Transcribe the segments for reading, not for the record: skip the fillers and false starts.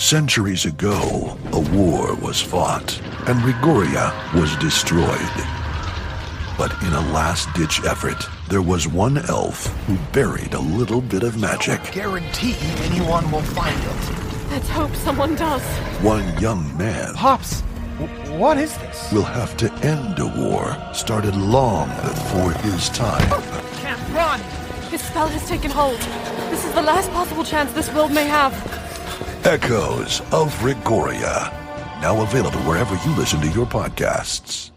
Centuries ago, a war was fought, and Rigoria was destroyed. But in a last-ditch effort, there was one elf who buried a little bit of magic. I don't guarantee anyone will find it. Let's hope someone does. One young man Pops, what is this? will have to end a war started long before his time. Can't run! His spell has taken hold. This is the last possible chance this world may have. Echoes of Rigoria, now available wherever you listen to your podcasts.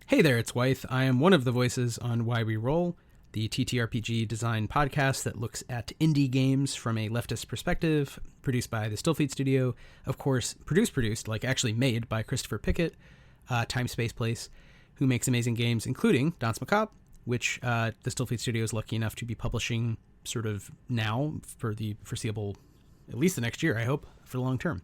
Hey there, it's Wythe. I am one of the voices on Why We Roll, the TTRPG design podcast that looks at indie games from a leftist perspective, produced by the Stillfleet Studio, of course, produced, like actually made by Christopher Pickett, Time Space Place, who makes amazing games, including Danse Macabre, which the Stillfleet Studio is lucky enough to be publishing sort of now for the foreseeable, at least the next year, I hope, for the long term.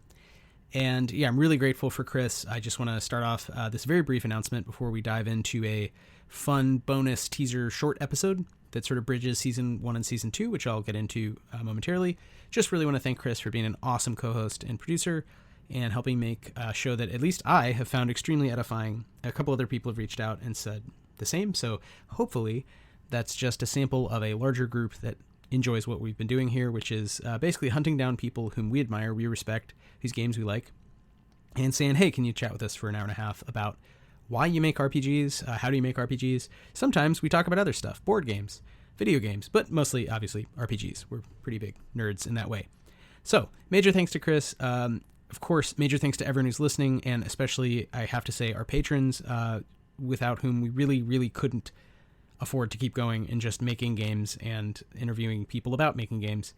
And yeah, I'm really grateful for Chris. I just want to start off this very brief announcement before we dive into a fun bonus teaser short episode that sort of bridges season 1 and season 2, which I'll get into momentarily. Just really want to thank Chris for being an awesome co-host and producer and helping make a show that at least I have found extremely edifying. A couple other people have reached out and said the same. So hopefully that's just a sample of a larger group that enjoys what we've been doing here, which is basically hunting down people whom we admire, we respect, whose games we like, and saying, hey, can you chat with us for an hour and a half about why you make RPGs, how do you make RPGs? Sometimes we talk about other stuff, board games, video games, but mostly, obviously, RPGs. We're pretty big nerds in that way. So, major thanks to Chris. Of course, major thanks to everyone who's listening, and especially, I have to say, our patrons, without whom we really, really couldn't afford to keep going and just making games and interviewing people about making games.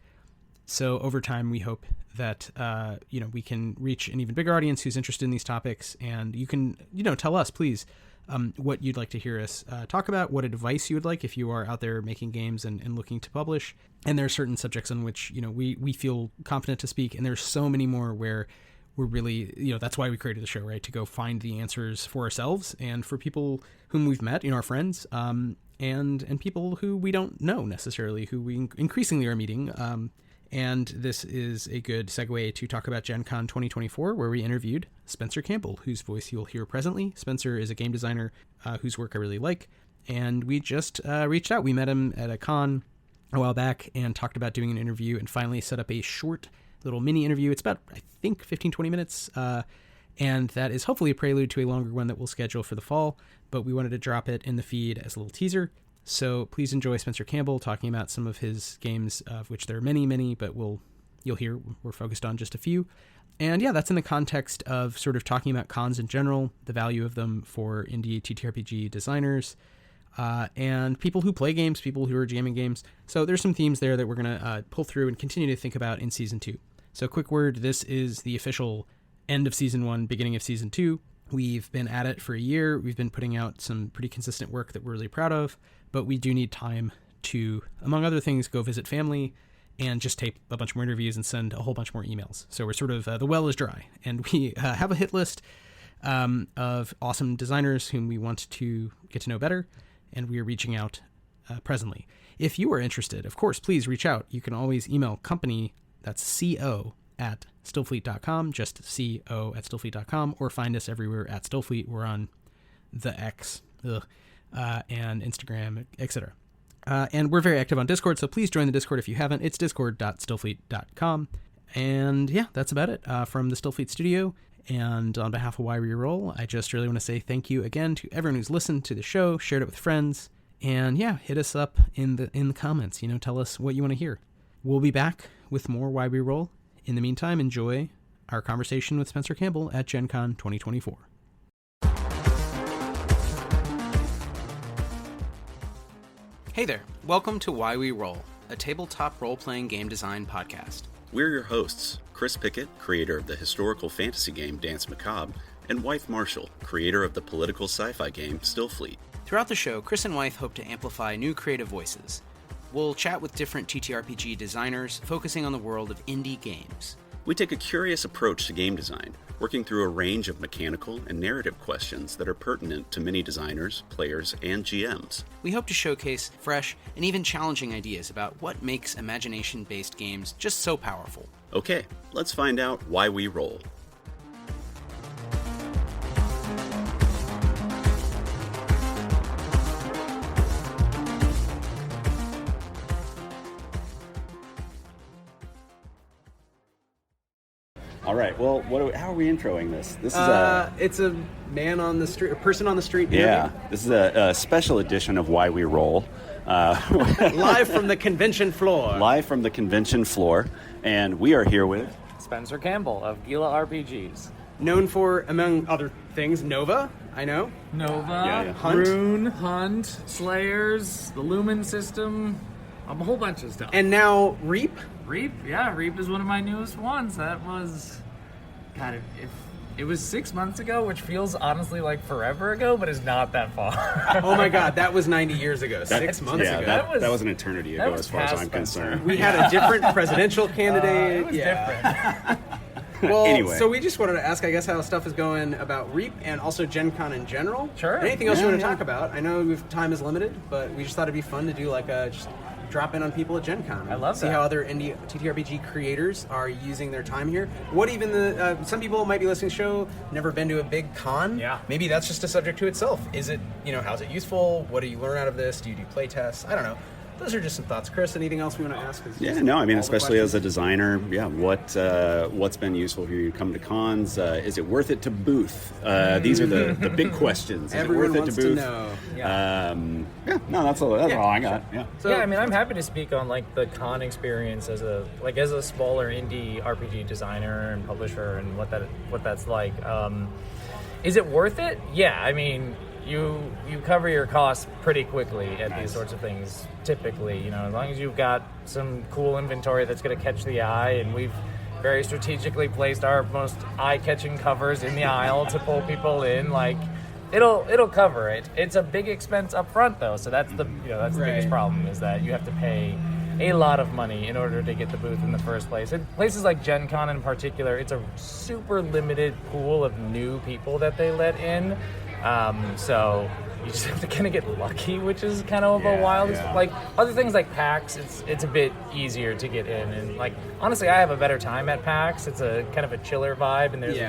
So over time, we hope that, we can reach an even bigger audience who's interested in these topics. And you can, tell us, please, what you'd like to hear us talk about, what advice you would like if you are out there making games and looking to publish. And there are certain subjects on which, we feel confident to speak. And there's so many more where we're really, that's why we created the show, right? To go find the answers for ourselves and for people whom we've met, our friends, and people who we don't know necessarily, who we increasingly are meeting. And this is a good segue to talk about GenCon 2024, where we interviewed Spencer Campbell, whose voice you'll hear presently. Spencer is a game designer whose work I really like, and we just reached out. We met him at a con a while back and talked about doing an interview and finally set up a short little mini interview. It's about, I think, 15-20 minutes, and that is hopefully a prelude to a longer one that we'll schedule for the fall, but we wanted to drop it in the feed as a little teaser. So please enjoy Spencer Campbell talking about some of his games, of which there are many, many, but you'll hear we're focused on just a few. And yeah, that's in the context of sort of talking about cons in general, the value of them for indie TTRPG designers, and people who play games, people who are jamming games. So there's some themes there that we're going to pull through and continue to think about in season 2. So quick word, this is the official end of season 1, beginning of season 2. We've been at it for a year. We've been putting out some pretty consistent work that we're really proud of, but we do need time to, among other things, go visit family and just tape a bunch more interviews and send a whole bunch more emails. So we're sort of, the well is dry, and we have a hit list of awesome designers whom we want to get to know better, and we are reaching out presently. If you are interested, of course, please reach out. You can always email company, that's CO, at stillfleet.com, just CO at stillfleet.com, or find us everywhere at Stillfleet. We're on the X, and Instagram, etc. And we're very active on Discord, so please join the Discord if you haven't. It's discord.stillfleet.com. And yeah, that's about it from the Stillfleet Studio. And on behalf of Why We Roll, I just really want to say thank you again to everyone who's listened to the show, shared it with friends, and yeah, hit us up in the comments. Tell us what you want to hear. We'll be back with more Why We Roll. In the meantime, enjoy our conversation with Spencer Campbell at GenCon 2024. Hey there, welcome to Why We Roll, a tabletop role-playing game design podcast. We're your hosts, Chris Pickett, creator of the historical fantasy game Danse Macabre, and Wythe Marshall, creator of the political sci-fi game Stillfleet. Throughout the show, Chris and Wythe hope to amplify new creative voices. We'll chat with different TTRPG designers, focusing on the world of indie games. We take a curious approach to game design, working through a range of mechanical and narrative questions that are pertinent to many designers, players, and GMs. We hope to showcase fresh and even challenging ideas about what makes imagination-based games just so powerful. Okay, let's find out why we roll. All right. Well, how are we introing this? This is It's a man on the street, a person on the street. yeah. This is a special edition of Why We Roll. Live from the convention floor. Live from the convention floor, and we are here with Spencer Campbell of Gila RPGs. Known for, among other things, Nova. I know. Nova, Hunt. Rune, Hunt, Slayers, the Lumen system, a whole bunch of stuff. And now Reap. Reap, yeah, Reap is one of my newest ones. That was, God, it was 6 months ago, which feels honestly like forever ago, but is not that far. Oh my God, that was 90 years ago. 6 months ago. That was an eternity ago, as far as I'm concerned. We had a different presidential candidate. It was different. Well, Anyway. so we just wanted to ask, I guess, how stuff is going about Reap and also Gen Con in general. Sure. Anything else you Yeah, want to yeah. talk about? I know time is limited, but we just thought it'd be fun to do like a just drop in on people at Gen Con. I love See that. how other indie TTRPG creators are using their time here. What even some people might be listening to the show, never been to a big con. Yeah. Maybe that's just a subject to itself. Is it, how's it useful? What do you learn out of this? Do you do play tests? I don't know. Those are just some thoughts. Chris, anything else we want to ask? Yeah, no, I mean, All the especially as a questions. designer, yeah, what's been useful here? You come to cons, is it worth it to booth? These are the big questions. Is Everyone it wants worth it to to booth? know. No, that's all I got. Yeah. So, yeah, I mean, I'm happy to speak on like the con experience as a smaller indie RPG designer and publisher and what that's like. Is it worth it? Yeah, I mean, you cover your costs pretty quickly at these sorts of things. Typically, as long as you've got some cool inventory that's going to catch the eye, and we've very strategically placed our most eye-catching covers in the aisle to pull people in, like. It'll cover it. It's a big expense up front though, so that's the the biggest problem is that you have to pay a lot of money in order to get the booth in the first place. In places like Gen Con in particular, it's a super limited pool of new people that they let in. So you just have to kind of get lucky, which is kind of a wild. yeah. Like other things like PAX, it's a bit easier to get in, and like honestly, I have a better time at PAX. It's a kind of a chiller vibe, and there's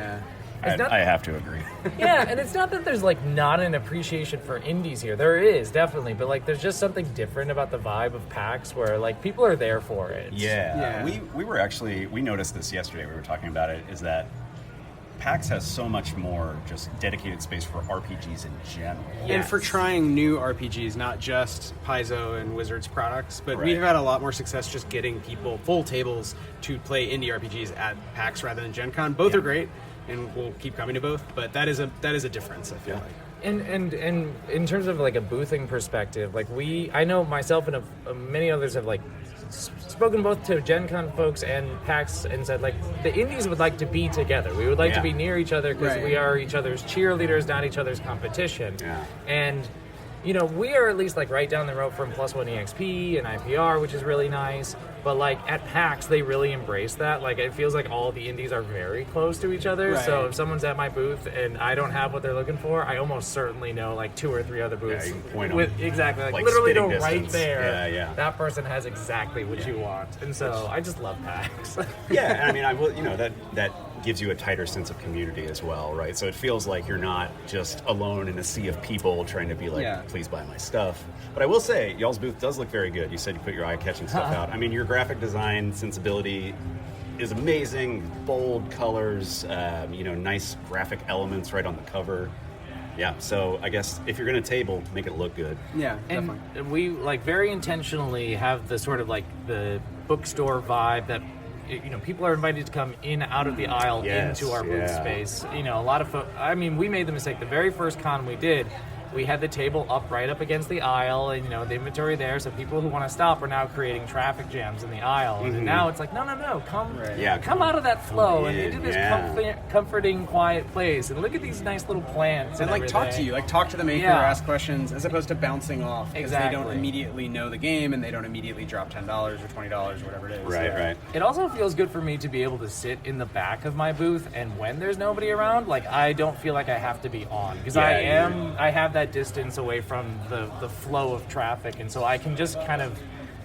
it's not- I have to agree. yeah, and it's not that there's like not an appreciation for indies here. There is definitely, but like there's just something different about the vibe of PAX where like people are there for it. Yeah. We noticed this yesterday. We were talking about it. Is that PAX has so much more just dedicated space for RPGs in general. And for trying new RPGs, not just Paizo and Wizards products, but Right. we've had a lot more success just getting people full tables to play indie RPGs at PAX rather than Gen Con. Both are great, and we'll keep coming to both, but that is a difference, I feel like. And in terms of like a boothing perspective, like I know myself and many others have like spoken both to Gen Con folks and PAX and said like the indies would like to be together. We would like to be near each other because Right. we are each other's cheerleaders, not each other's competition. Yeah. And we are at least like right down the road from Plus One EXP and IPR, which is really nice. But like at PAX, they really embrace that. Like it feels like all the indies are very close to each other. Right. So if someone's at my booth and I don't have what they're looking for, I almost certainly know like 2 or 3 other booths. you can point 'em. with exactly like literally go right there. Yeah. That person has exactly what you want, and so I just love PAX. Yeah, I mean, I will. That gives you a tighter sense of community as well, right? So it feels like you're not just alone in a sea of people trying to be like, please buy my stuff. But I will say, y'all's booth does look very good. You said you put your eye-catching stuff out. I mean, your graphic design sensibility is amazing. Bold colors, nice graphic elements right on the cover. Yeah, so I guess if you're going to table, make it look good. Yeah, definitely. And we like very intentionally have the sort of like the bookstore vibe that people are invited to come in out of the aisle Yes, into our booth space. A lot of folks. I mean, we made the mistake the very first con we did. we had the table right up against the aisle, and the inventory there, so people who want to stop are now creating traffic jams in the aisle. And now it's like, no, come out of that flow and into this comforting, quiet place, and look at these nice little plants and talk to you, talk to the maker, ask questions, as opposed to bouncing off because they don't immediately know the game and they don't immediately drop $10 or $20 or whatever it is. Right. It also feels good for me to be able to sit in the back of my booth, and when there's nobody around, I don't feel like I have to be on, because I have that distance away from the flow of traffic, and so I can just kind of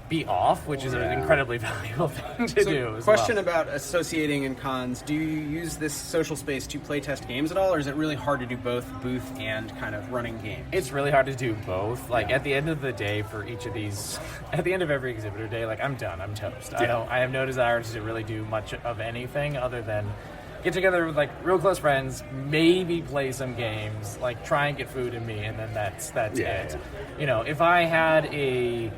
be off, which is an incredibly valuable thing to do. Question about associating in cons: do you use this social space to play test games at all, or is it really hard to do both booth and kind of running games? It's really hard to do both. At the end of the day, for each of these, at the end of every exhibitor day, I'm done. I'm toast. Yeah. I have no desire to really do much of anything other than get together with real close friends, maybe play some games, try and get food in me, and then that's it. Yeah. If I had a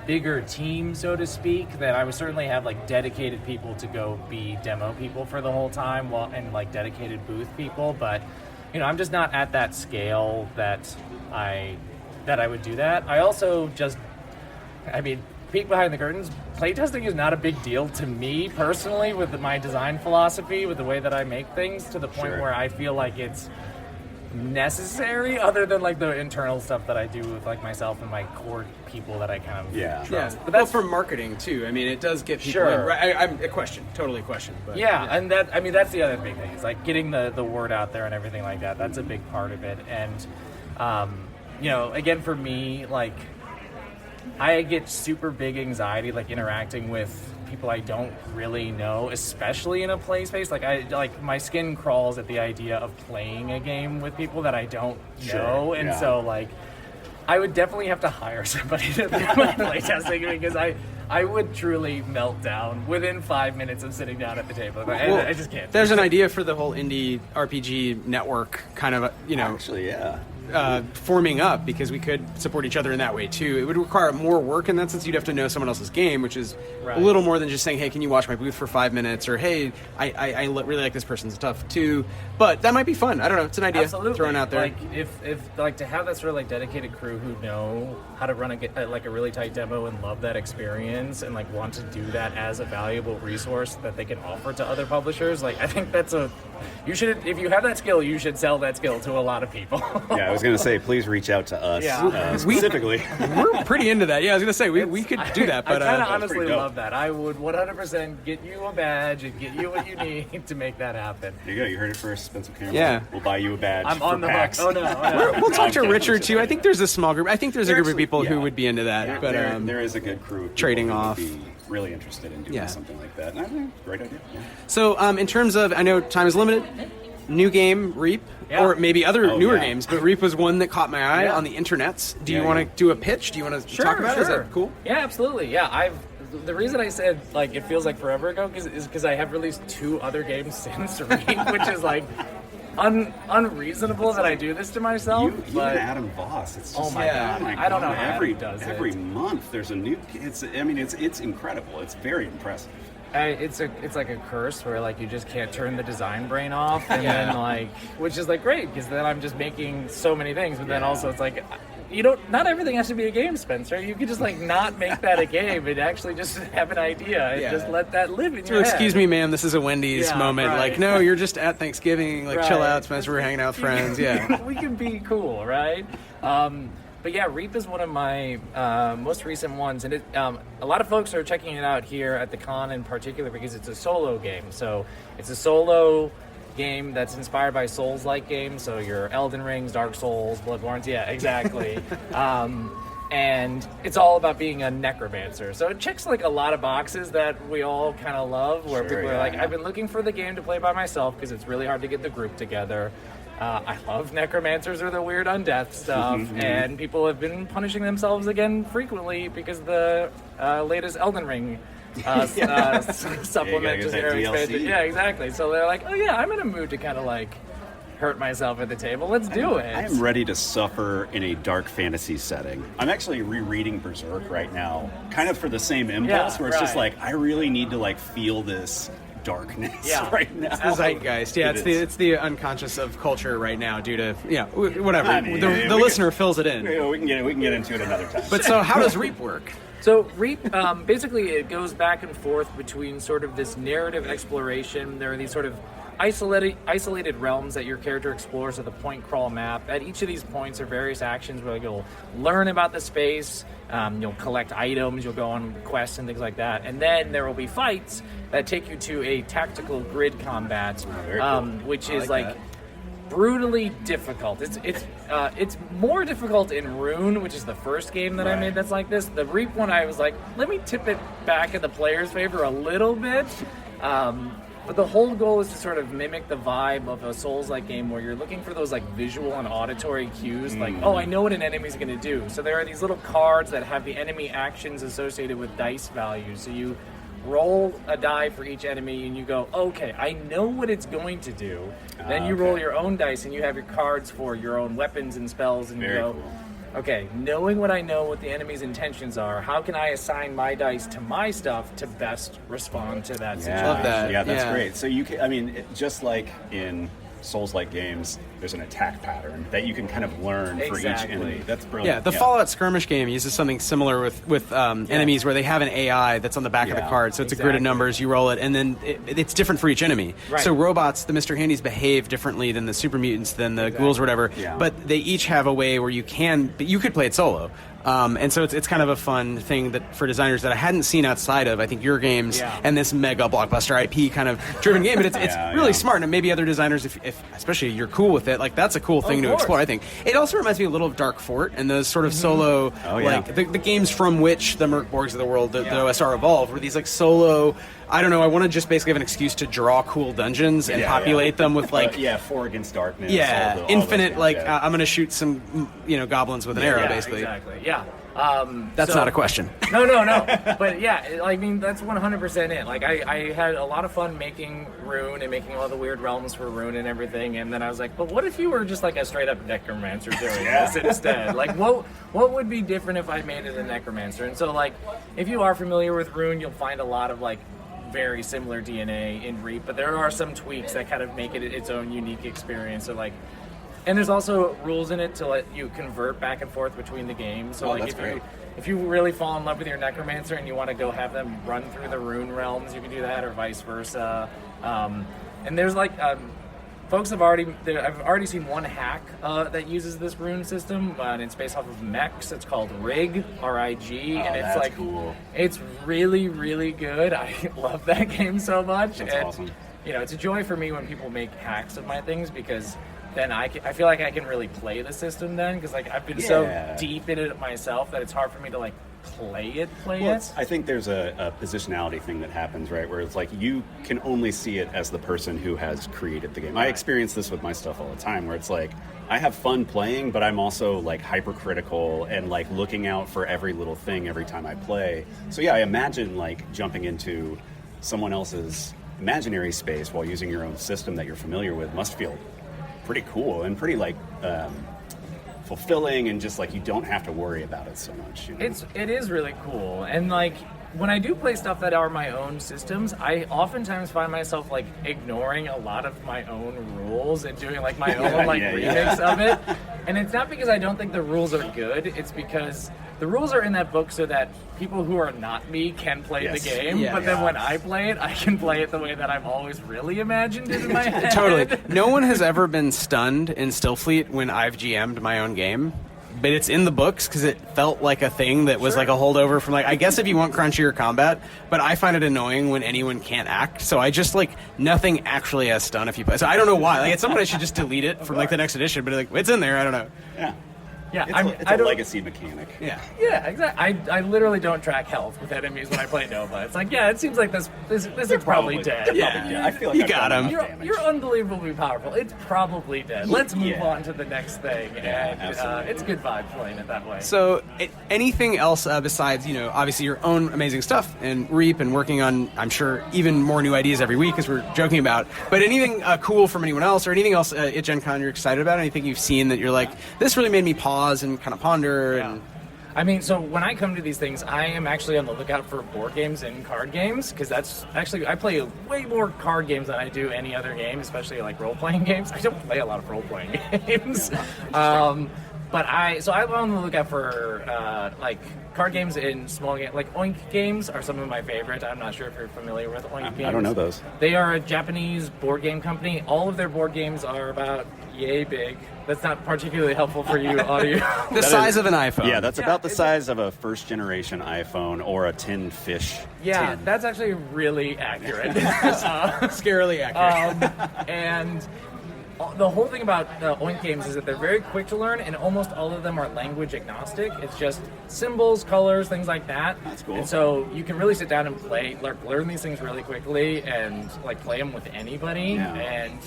bigger team, so to speak, then I would certainly have dedicated people to go be demo people for the whole time, and dedicated booth people. But I'm just not at that scale that I would do that. I also peek behind the curtains, playtesting is not a big deal to me personally with my design philosophy, with the way that I make things, to the point where I feel like it's necessary, other than the internal stuff that I do with myself and my core people that I kind of trust. But that's for marketing too. it does get people in. I'm a question, totally a question. But and that's the other big thing. It's getting the word out there and everything like that. That's a big part of it. And again, for me, I get super big anxiety interacting with people I don't really know, especially in a play space. My skin crawls at the idea of playing a game with people that I don't know, and so I would definitely have to hire somebody to do my playtesting, because I would truly melt down within 5 minutes of sitting down at the table. I just can't. There's an idea for the whole indie RPG network kind of, Actually, yeah. Forming up, because we could support each other in that way too. It would require more work in that sense. You'd have to know someone else's game, which is a little more than just saying, hey, can you watch my booth for 5 minutes, or hey, I really like this person's stuff too. But that might be fun. I don't know, it's an idea thrown out there. If to have that sort of dedicated crew who know how to run a really tight demo and love that experience, and want to do that as a valuable resource that they can offer to other publishers, I think that's you should, if you have that skill, you should sell that skill to a lot of people. Yeah, I was going to say, please reach out to us specifically. We're pretty into that. Yeah, I was going to say, we could do that. But I kind of honestly love that. I would 100% get you a badge and get you what you need to make that happen. There you go. You heard it first, Spencer Campbell. Yeah. We'll buy you a badge. I'm on the hook. PAX. Oh, no. We'll talk to Richard, too. I think there's a small group. I think there's a group of people who would be into that. Yeah, but there is a good crew of trading people who off. would be really interested in doing something like that. And I think great idea. Yeah. So in terms of, I know time is limited, new game, Reap, or maybe other newer games, but Reap was one that caught my eye on the internets. Do you want to do a pitch? Do you want to talk about it? Is that cool? Yeah, absolutely. Yeah, the reason I said it feels like forever ago is because I have released 2 other games since Reap, which is unreasonable that I do this to myself. Even Adam Voss, it's just oh my god, I don't know how he does it. Every month there's a new. It's incredible. It's very impressive. It's like a curse where you just can't turn the design brain off, and then which is great, because then I'm just making so many things, but then also it's not everything has to be a game, Spencer. You could just not make that a game and actually just have an idea and just let that live in your head. Excuse me, ma'am, this is a Wendy's moment. Right. No, you're just at Thanksgiving. Chill out, Spencer. We're hanging out with friends. Yeah, we can be cool, right? But yeah, Reap is one of my most recent ones, and a lot of folks are checking it out here at the con in particular because it's a solo game. So it's a solo game that's inspired by Souls-like games, so your Elden Rings, Dark Souls, Bloodborne's, exactly. And it's all about being a necromancer. So it checks a lot of boxes that we all kind of love, where people are I've been looking for the game to play by myself because it's really hard to get the group together. I love necromancers or the weird undeath stuff, and people have been punishing themselves again frequently because the latest Elden Ring supplement just expanded. Yeah, exactly. So they're I'm in a mood to kind of hurt myself at the table. Let's do it. I am ready to suffer in a dark fantasy setting. I'm actually rereading Berserk right now, kind of for the same impulse, where it's just I really need to feel this darkness Yeah. right now. It's the zeitgeist. Yeah, it's the unconscious of culture right now due to whatever. I mean, the listener fills it in. We can get into it another time. But so how does Reap work? So Reap, basically it goes back and forth between sort of this narrative exploration. There are these sort of isolated realms that your character explores with a point crawl map. At each of these points are various actions where you'll learn about the space, you'll collect items, you'll go on quests and things like that. And then there will be fights that take you to a tactical grid combat, which is like brutally difficult. It's more difficult in Rune, which is the first game that I made that's like this. The Reap one, I was like, let me tip it back in the player's favor a little bit. But the whole goal is to sort of mimic the vibe of a Souls-like game where you're looking for those like visual and auditory cues, like, oh, I know what an enemy's going to do. So there are these little cards that have the enemy actions associated with dice values. So you roll a die for each enemy and you go, okay, I know what it's going to do. Then you roll your own dice and you have your cards for your own weapons and spells, and you go, okay, knowing what I know, what the enemy's intentions are, how can I assign my dice to my stuff to best respond to that situation? Love that. Yeah, that's great. So you can, just like in Souls-like games, there's an attack pattern that you can kind of learn for each enemy. That's brilliant. Yeah, the Fallout skirmish game uses something similar with enemies where they have an AI that's on the back of the card. So it's a grid of numbers, you roll it, and then it's different for each enemy. Right. So robots, the Mr. Handies, behave differently than the super mutants, than the ghouls or whatever. Yeah. But they each have a way where you could play it solo. And so it's kind of a fun thing that for designers that I hadn't seen outside of, I think, your games and this mega blockbuster IP kind of driven game. But it's really smart, and maybe other designers, if especially you're cool with it, like that's a cool thing to explore. I think it also reminds me a little of Dark Fort and those sort of solo, like the games from which the Merkborgs of the world, the OSR evolved, were these like solo. I don't know. I want to just basically have an excuse to draw cool dungeons and populate them with like 4 Against Darkness. Yeah, all infinite. I'm going to shoot some goblins with an arrow, basically. Exactly. Yeah. That's not a question. No. But yeah, I mean, that's 100% it. Like, I had a lot of fun making Rune and making all the weird realms for Rune and everything. And then I was like, but what if you were just like a straight up necromancer doing this instead? Like, what would be different if I made it a necromancer? And so, like, if you are familiar with Rune, you'll find a lot of like very similar DNA in Reap, but there are some tweaks that kind of make it its own unique experience. So like, and there's also rules in it to let you convert back and forth between the games. So like if you really fall in love with your necromancer and you want to go have them run through the Rune realms, you can do that, or vice versa. And there's like I've already seen one hack that uses this Rune system, and it's based off of mechs. It's called RIG, R-I-G, and it's like cool. It's really, really good. I love that game so much. That's awesome. It's a joy for me when people make hacks of my things, because then I feel like I can really play the system then, because like I've been so deep in it myself that it's hard for me to like play it. I think there's a positionality thing that happens, right, where it's like you can only see it as the person who has created the game. I experience this with my stuff all the time, where it's like I have fun playing, but I'm also like hypercritical and like looking out for every little thing every time I play. So yeah, I imagine like jumping into someone else's imaginary space while using your own system that you're familiar with must feel pretty cool and pretty like fulfilling, and just like you don't have to worry about it so much. It is really cool, and like when I do play stuff that are my own systems, I oftentimes find myself like ignoring a lot of my own rules and doing like my own remix of it. And it's not because I don't think the rules are good, it's because the rules are in that book so that people who are not me can play the game, then when I play it, I can play it the way that I've always really imagined it in my head. Totally. No one has ever been stunned in Stillfleet when I've GM'd my own game, but it's in the books because it felt like a thing that was like a holdover from like, I guess if you want crunchier combat, but I find it annoying when anyone can't act, so I just like, nothing actually has stun if you play. So I don't know why. Like, at some point I should just delete it from like the next edition, but like, it's in there, I don't know. Yeah, it's a legacy mechanic. Yeah, exactly. I literally don't track health with enemies when I play Nova. It's like, it seems like this is probably dead. I feel like you got him. You're unbelievably powerful. It's probably dead. Let's move on to the next thing. And it's good vibe playing it that way. So, anything else besides, obviously your own amazing stuff and Reap and working on, I'm sure, even more new ideas every week, as we're joking about, but anything cool from anyone else, or anything else at Gen Con you're excited about? Anything you've seen that you're like, this really made me pause and kind of ponder? And I mean, so when I come to these things, I am actually on the lookout for board games and card games, because that's actually, I play way more card games than I do any other game, especially like role-playing games. I don't play a lot of role-playing games. I'm on the lookout for like card games and small games. Like Oink games are some of my favorite. I'm not sure if you're familiar with Oink games. I don't know those. They are a Japanese board game company. All of their board games are about yay big. That's not particularly helpful for you audio. The size of an iPhone. Yeah, that's about the size of a first-generation iPhone or a tin fish. Yeah, tin. that's actually really accurate. Scarily accurate. And the whole thing about Oink games is that they're very quick to learn, and almost all of them are language agnostic. It's just symbols, colors, things like that. That's cool. And so you can really sit down and play, learn these things really quickly, and like play them with anybody. Yeah. And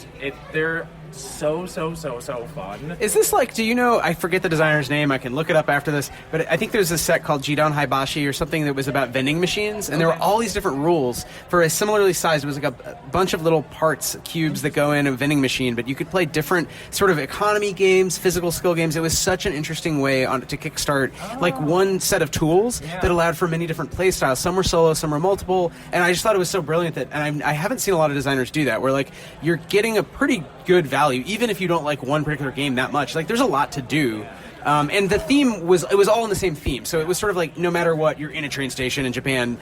they're so fun. Is this like, do you know, I forget the designer's name, I can look it up after this, but I think there's a set called Jidon Haibashi or something that was about vending machines, and there were all these different rules for a similarly sized, it was like a bunch of little parts, cubes that go in a vending machine, but you could play different sort of economy games, physical skill games. It was such an interesting way to kickstart like one set of tools that allowed for many different play styles. Some were solo, some were multiple, and I just thought it was so brilliant that, and I haven't seen a lot of designers do that, where like you're getting a pretty good value, even if you don't like one particular game that much. Like there's a lot to do. And the theme was all in the same theme. So it was sort of like, no matter what, you're in a train station in Japan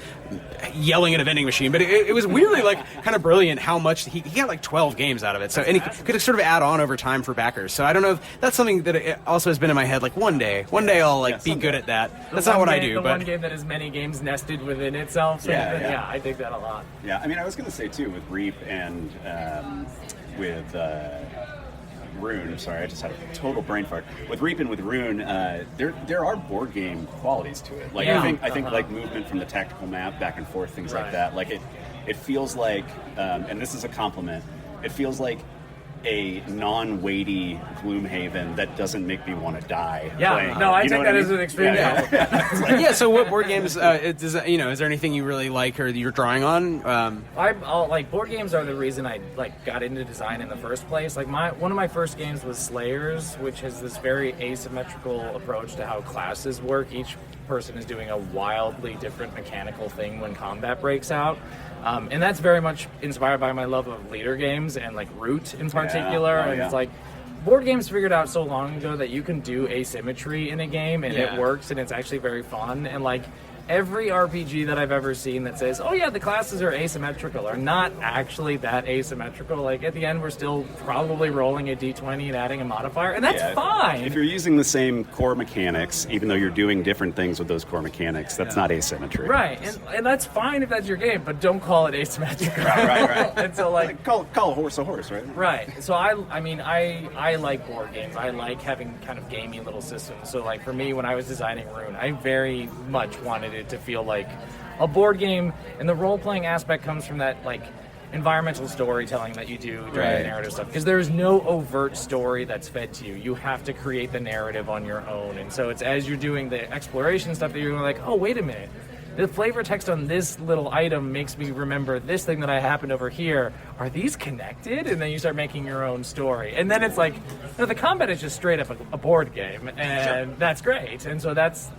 yelling at a vending machine. But it was weirdly like kind of brilliant how much he got like 12 games out of it. So, and he could sort of add on over time for backers. So I don't know if that's something that it also has been in my head. Like one day I'll like be good at that. That's not what I do. The but one game that has many games nested within itself. So yeah, I dig that a lot. Yeah, I mean, I was going to say too, with Reap and with Rune. Sorry, I just had a total brain fart. With Reap and with Rune, there are board game qualities to it. Like I think like movement from the tactical map back and forth, things like that. Like it feels like, and this is a compliment. It feels like a non-weighty Gloomhaven that doesn't make me want to die. Yeah, playing. no, I You know take what that I as mean? an extreme. yeah. So what board games? Is there anything you really like or you're drawing on? Like board games are the reason I like got into design in the first place. Like one of my first games was Slayers, which has this very asymmetrical approach to how classes work. Each person is doing a wildly different mechanical thing when combat breaks out. And that's very much inspired by my love of leader games and like Root in particular. And it's like board games figured out so long ago that you can do asymmetry in a game and it works and it's actually very fun. And like every RPG that I've ever seen that says, oh yeah, the classes are asymmetrical, are not actually that asymmetrical. Like at the end, we're still probably rolling a d20 and adding a modifier, and that's fine. If you're using the same core mechanics, even though you're doing different things with those core mechanics, that's not asymmetry. Right, and that's fine if that's your game, but don't call it asymmetrical. right. And so like call a horse a horse, right? Right. So I like board games. I like having kind of gamey little systems. So like for me, when I was designing Rune, I very much wanted it to feel like a board game, and the role-playing aspect comes from that like environmental storytelling that you do during the narrative stuff, because there's no overt story that's fed to you. You have to create the narrative on your own, and so it's as you're doing the exploration stuff that you're like, oh wait a minute, the flavor text on this little item makes me remember this thing that I happened over here. Are these connected? And then you start making your own story. And then it's like, the combat is just straight up a board game, and that's great. And so that's,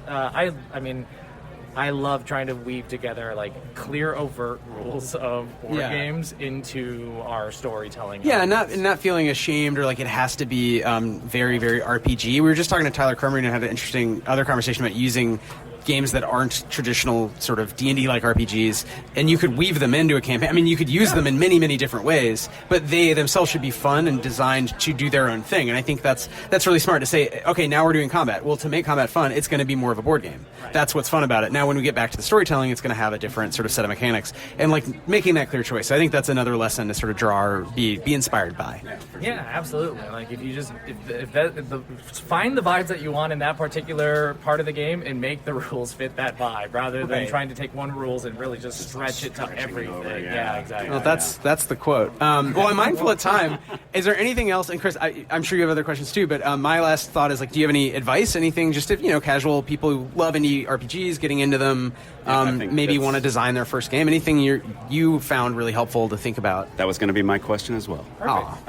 I love trying to weave together like clear, overt rules of board games into our storytelling. Yeah, and not feeling ashamed or like it has to be very, very RPG. We were just talking to Tyler Crummer and had an interesting other conversation about using games that aren't traditional sort of D&D like RPGs, and you could weave them into a campaign. I mean, you could use them in many, many different ways, but they themselves should be fun and designed to do their own thing. And I think that's really smart to say, okay, now we're doing combat. Well, to make combat fun, it's going to be more of a board game. Right. That's what's fun about it. Now, when we get back to the storytelling, it's going to have a different sort of set of mechanics, and like making that clear choice. I think that's another lesson to sort of draw or be inspired by. Yeah, absolutely. Like if you just find the vibes that you want in that particular part of the game and make the rules fit that vibe, rather than trying to take one rules and really just stretch it to everything. Yeah, exactly. Well, that's the quote. Well, I'm mindful of time. Is there anything else? And Chris, I'm sure you have other questions too, but my last thought is like, do you have any advice? Anything just if casual people who love indie RPGs, getting into them, maybe want to design their first game? Anything you found really helpful to think about? That was going to be my question as well. Perfect.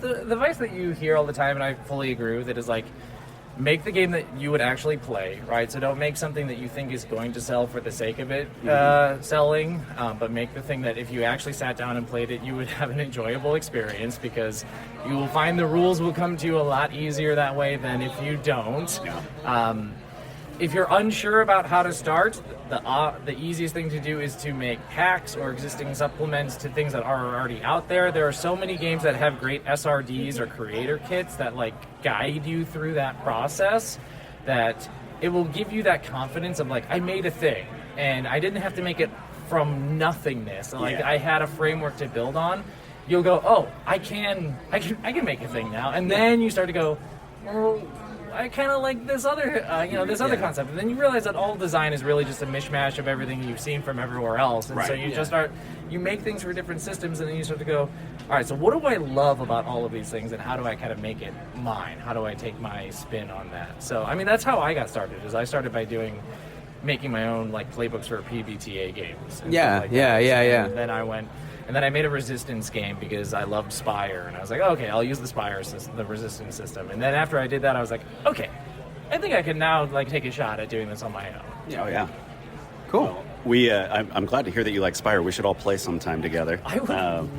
The advice that you hear all the time, and I fully agree with it, is like, make the game that you would actually play, right? So don't make something that you think is going to sell for the sake of it selling, but make the thing that if you actually sat down and played it, you would have an enjoyable experience, because you will find the rules will come to you a lot easier that way than if you don't. If you're unsure about how to start, the easiest thing to do is to make hacks or existing supplements to things that are already out there. There are so many games that have great SRDs or creator kits that like guide you through that process, that it will give you that confidence of like, I made a thing and I didn't have to make it from nothingness. Like I had a framework to build on. You'll go, oh, I can make a thing now, and then you start to go, well, I kind of like this other, other concept. And then you realize that all design is really just a mishmash of everything you've seen from everywhere else. And so you just you make things for different systems, and then you start to go, all right, so what do I love about all of these things, and how do I kind of make it mine? How do I take my spin on that? So, I mean, that's how I got started, is I started by making my own, like, playbooks for PBTA games. And then I went... And then I made a Resistance game because I loved Spire, and I was like, okay, I'll use the Spire system, the Resistance system. And then after I did that, I was like, okay, I think I can now like take a shot at doing this on my own. Oh yeah, cool. Well, I'm glad to hear that you like Spire. We should all play sometime together. I would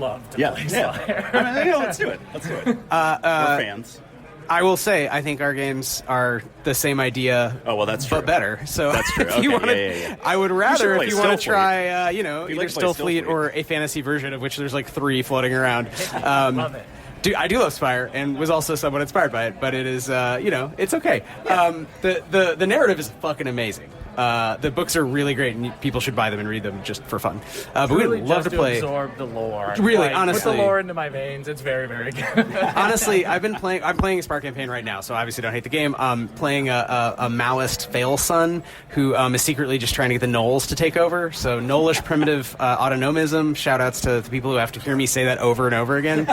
love to play Spire. I mean, let's do it. We're fans. I will say, I think our games are the same idea. Oh, well, that's true. But better. So that's true. If you want to, I would rather if you want to try, either Still Fleet or a fantasy version of which there's like 3 floating around. Love it. I do love Spire and was also somewhat inspired by it, but it is, it's okay. Yeah. The narrative is fucking amazing. The books are really great, and people should buy them and read them just for fun. But we would love to play. Absorb the lore. Really, honestly, put the lore into my veins. It's very, very good. Honestly, I'm playing a Spire campaign right now, so obviously don't hate the game. I'm playing a Maoist fail son who is secretly just trying to get the Knolls to take over. So Knollish primitive autonomism. Shout outs to the people who have to hear me say that over and over again.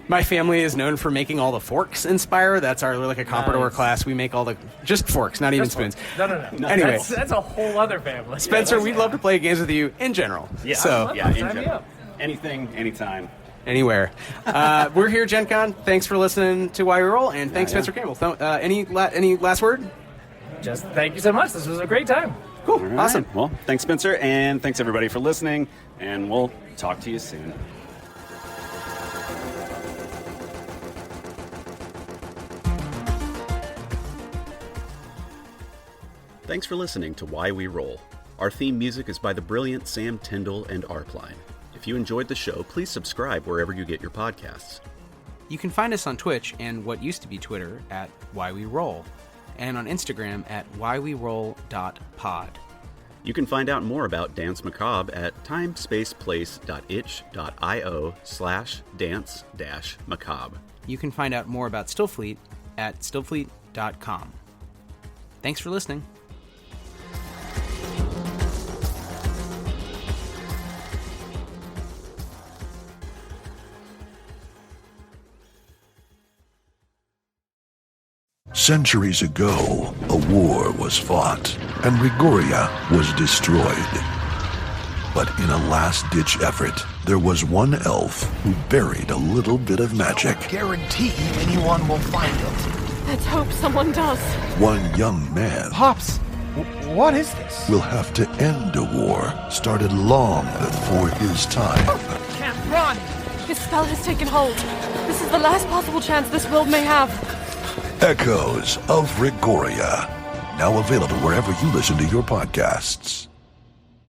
My family is known for making all the forks in Spire. We're like a comprador class. We make all the just forks, not even spoons. No. Anyway, that's a whole other family. Spencer, we'd love to play games with you in general. Yeah, so in general. Anything, anytime. Anywhere. We're here, GenCon. Thanks for listening to Why We Roll, and thanks, Spencer Campbell. Any last word? Just thank you so much. This was a great time. Cool. Right. Awesome. Well, thanks, Spencer, and thanks everybody for listening, and we'll talk to you soon. Thanks for listening to Why We Roll. Our theme music is by the brilliant Sam Tyndall and Arpline. If you enjoyed the show, please subscribe wherever you get your podcasts. You can find us on Twitch and what used to be Twitter at Why We Roll, and on Instagram at whyweroll.pod. You can find out more about Dance Macabre at timespaceplace.itch.io/dance-macabre. You can find out more about Stillfleet at stillfleet.com. Thanks for listening. Centuries ago, a war was fought, and Rigoria was destroyed. But in a last-ditch effort, there was one elf who buried a little bit of magic. I guarantee anyone will find it. Let's hope someone does. One young man Pops, what is this? will have to end a war started long before his time. Can't run! His spell has taken hold. This is the last possible chance this world may have. Echoes of Rigoria. Now available wherever you listen to your podcasts.